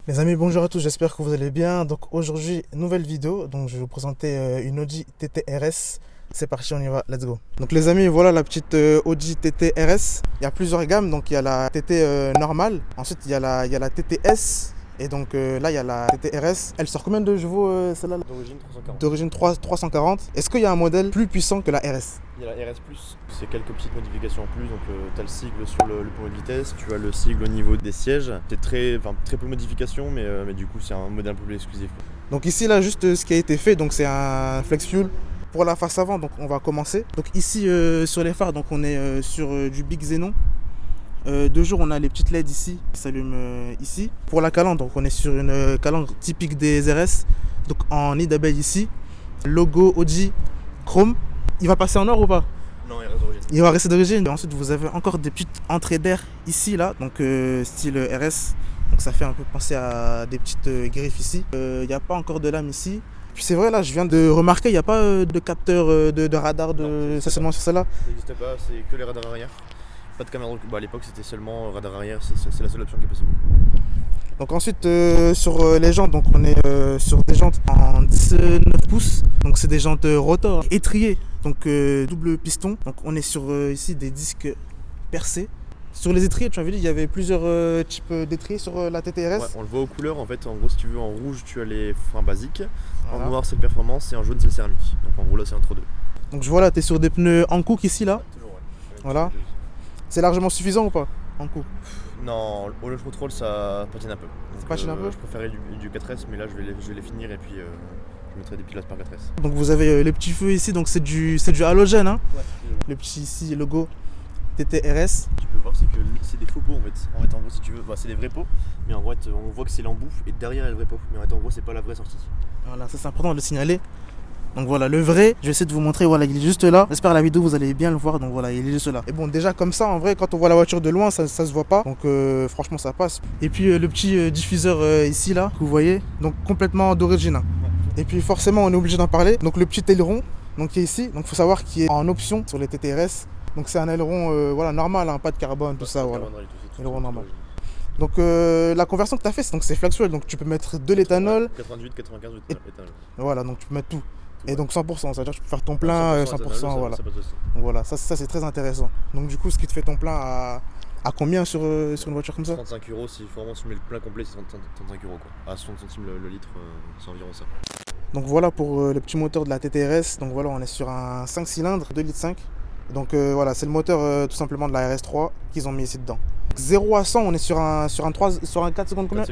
Les amis, bonjour à tous, j'espère que vous allez bien. Donc aujourd'hui, nouvelle vidéo. Donc je vais vous présenter une Audi TT RS. C'est parti, on y va, let's go. Donc les amis, voilà la petite Audi TT RS. Il y a plusieurs gammes, donc il y a la TT normale. Ensuite, il y a la TT S. Et donc là, il y a la TT RS. Elle sort combien de chevaux celle-là? D'origine 340. D'origine 340. Est-ce qu'il y a un modèle plus puissant que la RS? Il y a la RS Plus, c'est quelques petites modifications en plus. Donc tu as le sigle sur le pommeau de vitesse, tu as le sigle au niveau des sièges. C'est très peu de modifications, mais du coup c'est un modèle un peu plus exclusif. Donc ici, là, juste ce qui a été fait, donc c'est un flex fuel. Pour la face avant, donc on va commencer. Donc ici sur les phares, donc on est sur du Big Xenon. De jour, on a les petites LED ici qui s'allument ici. Pour la calandre, donc on est sur une calandre typique des RS, donc en nid d'abeille ici. Logo Audi chrome. Il va passer en or ou pas? Non, il reste d'origine. Il va rester d'origine. Ensuite, vous avez encore des petites entrées d'air ici, là, donc style RS. Donc ça fait un peu penser à des petites griffes ici. Il n'y a pas encore de lame ici. Puis c'est vrai, là, je viens de remarquer, il n'y a pas de capteur de radar, c'est seulement sur celle-là. Ça n'existe pas, c'est que les radars arrière. Pas de caméra. À l'époque c'était seulement radar arrière, c'est la seule option qui est possible. Donc ensuite, sur les jantes, donc on est sur des jantes en 19 pouces. Donc c'est des jantes rotor étriées, donc double piston. Donc on est sur ici des disques percés. Sur les étriers, tu m'avais dit, il y avait plusieurs types d'étriers sur la TTRS. Ouais, on le voit aux couleurs en fait. En gros, si tu veux, en rouge tu as les freins basiques, Voilà. en noir c'est le performance et en jaune c'est le céramique. Donc en gros là c'est entre deux. Donc je vois là, tu es sur des pneus Hankook ici, là. Toujours, ouais. Voilà. C'est largement suffisant ou pas? Hankook. Non, au launch control ça patine un peu. Ça patine un peu. Je préférais du 4S, mais là je vais les finir et puis je mettrai des pilotes par 4S. Donc vous avez les petits feux ici, donc c'est du halogène, hein. Ouais. Le petit ici, logo TTRS. Tu peux voir, c'est que c'est des faux pots en fait. En gros, si tu veux, c'est des vrais pots, mais en vrai, on voit que c'est l'embout et derrière il y a le vrai pot. Mais en gros, c'est pas la vraie sortie. Voilà, ça c'est important de le signaler. Donc voilà, le vrai, je vais essayer de vous montrer, voilà, il est juste là. J'espère la vidéo vous allez bien le voir, donc voilà, il est juste là. Et bon, déjà comme ça, en vrai, quand on voit la voiture de loin, ça se voit pas. Donc franchement, ça passe. Et puis le petit diffuseur ici, là, que vous voyez, donc complètement d'origine. Hein. Et puis forcément, on est obligé d'en parler. Donc le petit aileron, donc qui est ici, donc faut savoir qu'il est en option sur les TTRS. Donc c'est un aileron voilà, normal, hein, pas de carbone, tout ça, voilà. Aileron normal. Donc la conversion que tu as fait, c'est flex-fuel, donc tu peux mettre de l'éthanol. 98, 95 éthanol. Voilà, donc tu peux mettre tout. Et donc 100%, c'est-à-dire que tu peux faire ton plein 100%, voilà. Donc voilà, ça c'est très intéressant. Donc du coup, ce qui te fait ton plein à combien sur une voiture comme ça? 35 euros, si vraiment tu mets le plein complet, c'est 35 euros quoi. À 60 centimes le litre, c'est environ ça. Donc voilà pour le petit moteur de la TTRS. Donc voilà, on est sur un 5 cylindres, 2,5 litres. Donc voilà, c'est le moteur tout simplement de la RS3 qu'ils ont mis ici dedans. 0 à 100, on est sur un 4 secondes combien?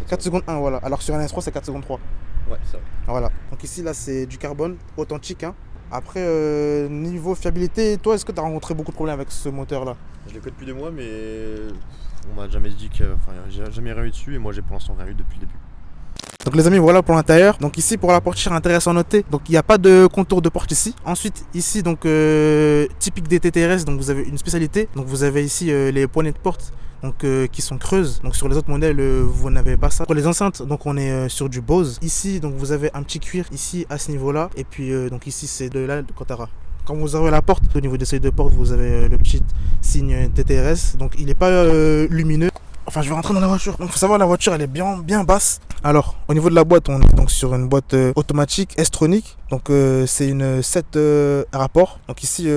4 secondes 1, voilà. Alors sur un S3, c'est 4 secondes 3. Ouais, c'est ça. Voilà. Donc ici, là, c'est du carbone authentique. Hein. Après, niveau fiabilité, toi, est-ce que tu as rencontré beaucoup de problèmes avec ce moteur-là? Je l'ai que depuis 2 mois, mais on m'a jamais dit que. Enfin, j'ai jamais rien eu dessus et moi j'ai pour l'instant rien eu depuis le début. Donc les amis, voilà pour l'intérieur. Donc ici pour la portière, intéressant à noter. Donc il n'y a pas de contour de porte ici. Ensuite ici donc typique des TTRS, donc vous avez une spécialité. Donc vous avez ici les poignées de porte donc qui sont creuses. Donc sur les autres modèles vous n'avez pas ça. Pour les enceintes, donc on est sur du Bose. Ici donc vous avez un petit cuir ici à ce niveau-là. Et puis donc ici c'est de la Cantara. Quand vous ouvrez la porte, au niveau des seuils de porte, vous avez le petit signe TTRS. Donc il n'est pas lumineux. Enfin, je vais rentrer dans la voiture. Donc, faut savoir, la voiture, elle est bien basse. Alors, au niveau de la boîte, on est donc sur une boîte automatique S-Tronic. Donc, c'est une 7 rapport. Donc, ici,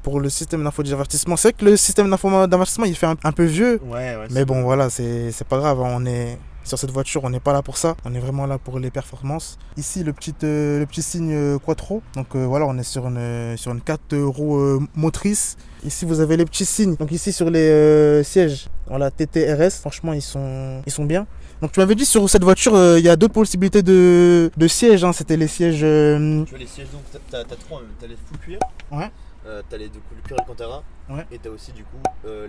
pour le système d'infodivertissement, c'est vrai que le système d'infodivertissement, il fait un peu vieux. Ouais. Mais bon, voilà, c'est pas grave. Hein, on est sur cette voiture, on n'est pas là pour ça. On est vraiment là pour les performances. Ici, le petit signe Quattro. Donc, voilà, on est sur une 4 roues motrices. Ici, vous avez les petits signes. Donc, ici, sur les sièges. Voilà, TTRS, franchement, ils sont bien. Donc, tu m'avais dit sur cette voiture, il y a d'autres possibilités de sièges. Hein. C'était les sièges. Tu vois, les sièges, donc, t'as 3, t'as les full cuir. Ouais. T'as les le cuir Alcantara. Ouais. Et t'as aussi, du coup,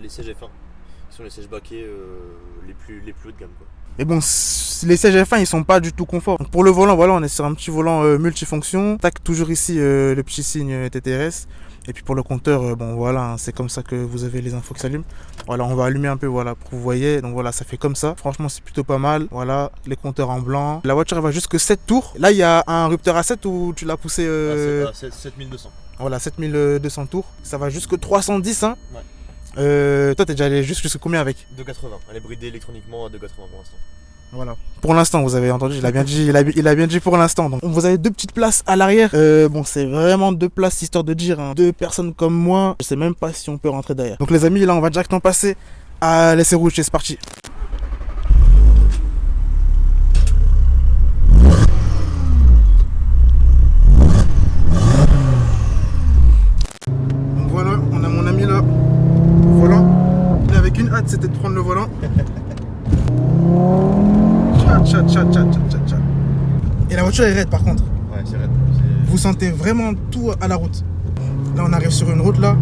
les sièges F1. Qui sont les sièges baquets les plus haut de gamme, quoi. Et bon, les sièges F1 ils sont pas du tout confort. Donc pour le volant, voilà, on est sur un petit volant multifonction. Tac, toujours ici le petit signe TTRS. Et puis pour le compteur, bon voilà, hein, c'est comme ça que vous avez les infos qui s'allument. Voilà, on va allumer un peu, voilà, pour que vous voyez. Donc voilà, ça fait comme ça. Franchement, c'est plutôt pas mal. Voilà, les compteurs en blanc. La voiture, elle va jusque 7 tours. Là, il y a un rupteur à 7 où tu l'as poussé. C'est 7200. Voilà, 7200 tours. Ça va jusque 310, hein. Ouais. Toi, t'es déjà allé jusque combien avec? 280. Elle est bridée électroniquement à 280 pour l'instant. Voilà. Pour l'instant, vous avez entendu, il a bien dit, il a bien dit pour l'instant. Donc, vous avez 2 petites places à l'arrière. Bon, c'est vraiment 2 places histoire de dire, hein, 2 personnes comme moi. Je sais même pas si on peut rentrer derrière. Donc, les amis, là, on va directement passer à l'essai rouge. C'est parti. Donc voilà, on a mon ami là, au volant. Il avait qu'une hâte, c'était de prendre le volant. Tcha. Et la voiture est raide par contre. Ouais, c'est raide. Vous sentez vraiment tout à la route. Là on arrive sur une route là.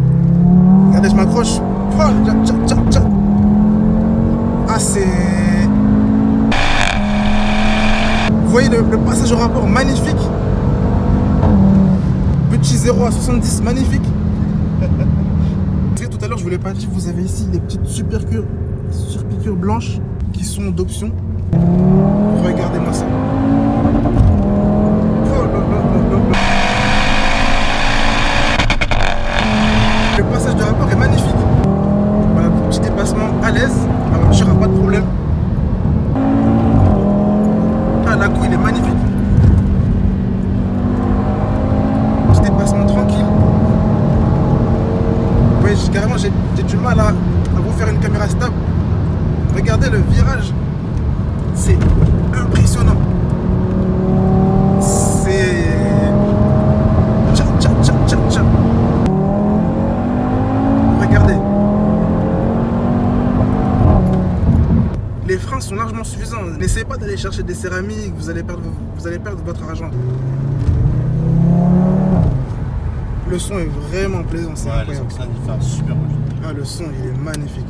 Regardez, je m'accroche. Tcha. Ah c'est... Vous voyez le passage au rapport, magnifique. Petit 0 à 70, magnifique. Tout à l'heure je vous l'ai pas dit, vous avez ici les petites surpiqûres blanches qui sont d'option. Regardez-moi ça. Oh là. Le passage de rapport est magnifique. Voilà, petit dépassement à l'aise. La voiture n'a pas de problème. Ah, la couille, il est magnifique. Petit dépassement tranquille. Ouais, carrément, j'ai du mal à vous faire une caméra stable. Regardez le virage. C'est impressionnant. C'est... Tcha. Regardez. Les freins sont largement suffisants. N'essayez pas d'aller chercher des céramiques, vous allez perdre votre argent. Le son est vraiment plaisant, c'est incroyable. Le son, il fait un super beau. Ah, le son, il est magnifique.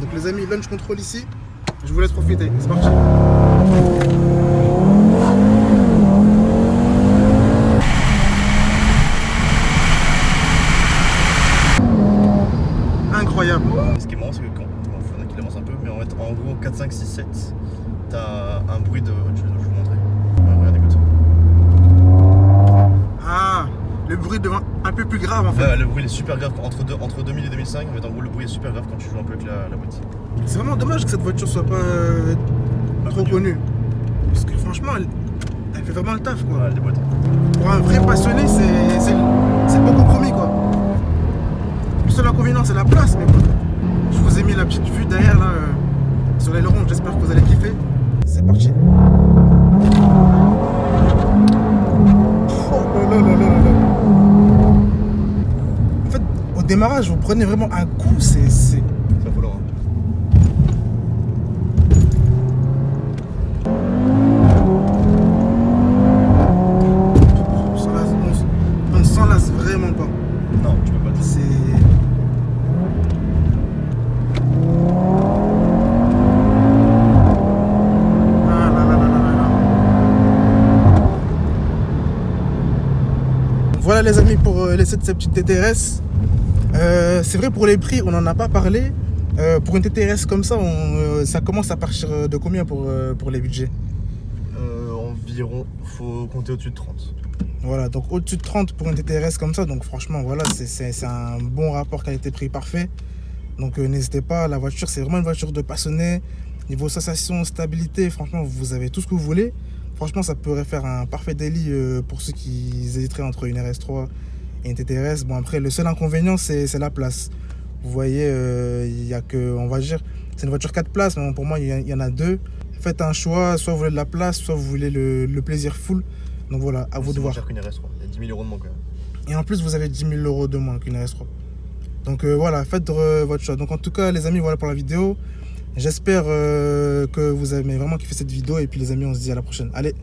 Donc les amis, launch control ici. Je vous laisse profiter. C'est parti. Incroyable. Ce qui est marrant, c'est que quand... Bon, il faudrait qu'il avance un peu, mais en gros 4, 5, 6, 7, t'as un bruit de... Je vais vous montrer. Ouais, regarde, écoute. Ah, le bruit devient un peu plus grave en fait. Ouais, le bruit est super grave entre 2000 et 2005, mais en gros le bruit est super grave quand tu joues un peu avec la boîte. C'est vraiment dommage que cette voiture soit pas trop connue. Parce que franchement, elle fait vraiment le taf quoi. Ouais, elle déboîte. Pour un vrai passionné, c'est le bon compromis quoi. Le seul inconvénient c'est la place, mais bon. Je vous ai mis la petite vue derrière là sur l'aileron, j'espère que vous allez kiffer. C'est parti. Oh là. En fait, au démarrage, vous prenez vraiment un coup, c'est... Ça faut l'avoir. On ne s'enlace vraiment pas. Non, tu peux pas. C'est... Ah là. Voilà les amis pour l'essai de cette petite TTRS. C'est vrai pour les prix, on n'en a pas parlé. Pour une TTRS comme ça, ça commence à partir de combien pour les budgets? Environ, faut compter au-dessus de 30. Voilà, donc au-dessus de 30 pour une TTRS comme ça, donc franchement voilà, c'est un bon rapport qualité-prix parfait. Donc n'hésitez pas, la voiture c'est vraiment une voiture de passionné. Niveau sensation, stabilité, franchement vous avez tout ce que vous voulez. Franchement ça pourrait faire un parfait délit pour ceux qui hésiteraient entre une RS3 et une TTRS. Bon après le seul inconvénient c'est la place. Vous voyez, il y a que, on va dire, c'est une voiture 4 places, mais bon, pour moi il y en a 2. Faites un choix, soit vous voulez de la place, soit vous voulez le plaisir full. Donc voilà, à vous de voir. C'est moins cher qu'une RS3, il y a 10 000 € de moins quand même. Et en plus vous avez 10 000 € de moins qu'une RS3. Donc voilà, faites votre choix. Donc en tout cas les amis, voilà pour la vidéo. J'espère que vous avez vraiment kiffé cette vidéo. Et puis les amis, on se dit à la prochaine. Allez.